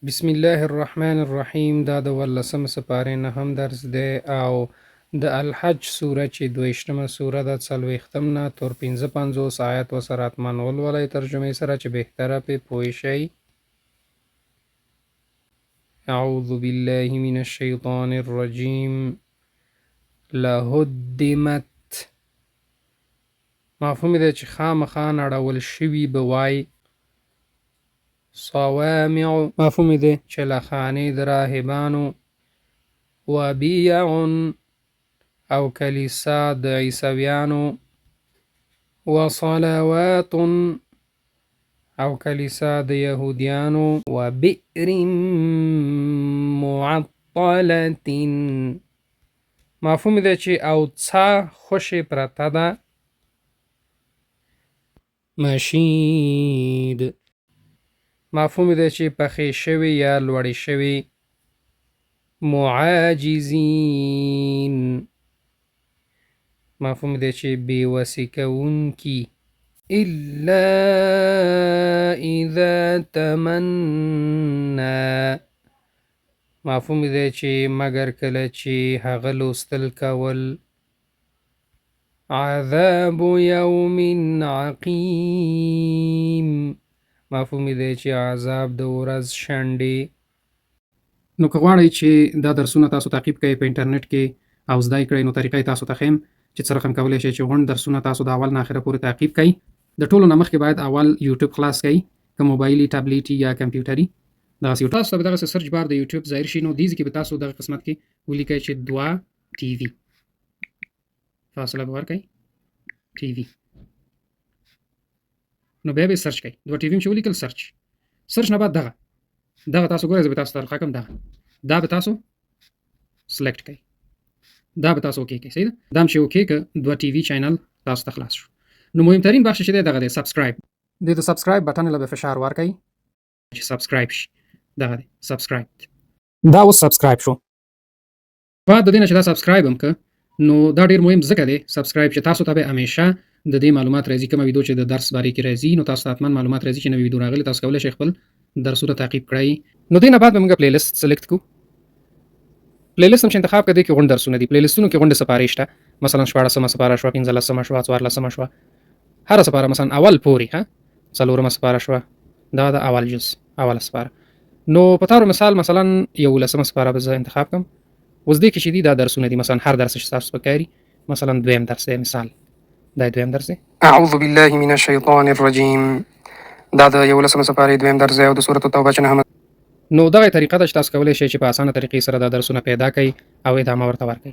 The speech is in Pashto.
بسم الله الرحمن الرحیم. دا د 14 سپارې نه هم درس دی او د الحج سوره چې 22مه سوره ده 40 نه تر 55 آیات وسره حتماً ولولئ ترجمې سره چې بهتره پې پوه شئ. اعوذ بالله من الشیطان الرجیم. لهدمت مفهوم دی چې خامخا نړول شوي به وای. صوامع مفهوم دی چې له خانې د راهبانو. وبیع او کلیسا د عیسویانو. وصلوات او کلیسا د یهودیانو. وبئر معطلة مفهوم دی چې او څا خوشې پرته ده. مشید مفهوم دی چې پخې شوي یا لوړې شوي. معاجزین مفهوم دی چې بېوسې کوونکي. الا اذا تمنا مفهوم دی چې مګر کله چې هغه لوستل کول. عذاب یوم عقیم مفهوم دی چې عذاب د ورځ شنډې. نو که غواړئ چې دا درسونه تاسو تعقیب کړئ په انټرنیټ کې او زده یې کړئ نو طریقه یې تاسو ته ښیم چې څه رقم کولی شئ چې غونډ درسونه تاسو د اول نه اخره پورې تعقیب کړئ. د ټولو نه مخکې باید اول یوټیوب خلاص کړئ، که موبایلي، ټابلیټي یا کمپیوټري. دغسې تاسو ته به دغسې سرچ بار د یوټیوب ظاهر شي. نو دې ځای کې به تاسو دغه قسمت کې ولیکئ چې 2 ټي وي، فاصله به ورکئ ټي وي. نو بیا به سرچ کړئ 2 ټي وي چې ولیکل سرچ نه بعد دغه تاسو ګورئ. زه به تاسو ته القا کوم دا به تاسو سلیکټ کړئ، دا به تاسو اوکې کړئ. صحیح ده. دا هم چې اوکې که 2 ټي وي چینل تاسو ته خلاص شو. نو مهمترین بخش چې دی دغه دی سبسکرایب. د سبسکرایب بټن له فشار ورکړئ چې سبسکرایب شي. دغه دی سبسکرایب. دا اوس سبسکرایب شو. بعد د دې نه چې دا سبسکرایب هم که نو دا ډیر مهم ځکه دی سبسکرایب چې تاسو ته به همیشه د دې معلومات راځي. کومه ویډیو چې د درس باره کې راځي نو تاسو ته حتما معلومات راځي چې نوې ویډیو راغلې. تاسو کولی شئ خپل درسونه تعقیب کړئ. نو دې نه بعد به موږ پلی لیست سلیکټ کړو. پلی لیست هم چې انتخاب کړئ کې غونډ درسونه دي. پلی لیستونو کې غونډې سپارې شته، مثلا 14مه سپاره شوه، 15مه شوه، 14مه شوه، هره سپاره مثلا اول پورې 4مه سپاره شوه، دا د اول جز اوله سپاره. نو په طور مثال مثلا 11مه سپاره به زه انتخاب کړم. اوس دې کې چې دي دا درسونه دي، مثلا هر درس چې تاسو په کاري مثلا دویم درس دی، مثال دا دویم درس دی. اعوذ بالله من الشیطان الرجیم. دا د 11مه سپارې دویم درس دی او د سورۃ التوبه چې 9. نو دغه طریقه ده چې تاسو کولی شئ چې په اسانه طریقې سره دا درسونه پیدا کړئ او ادامه ورته ورکړئ.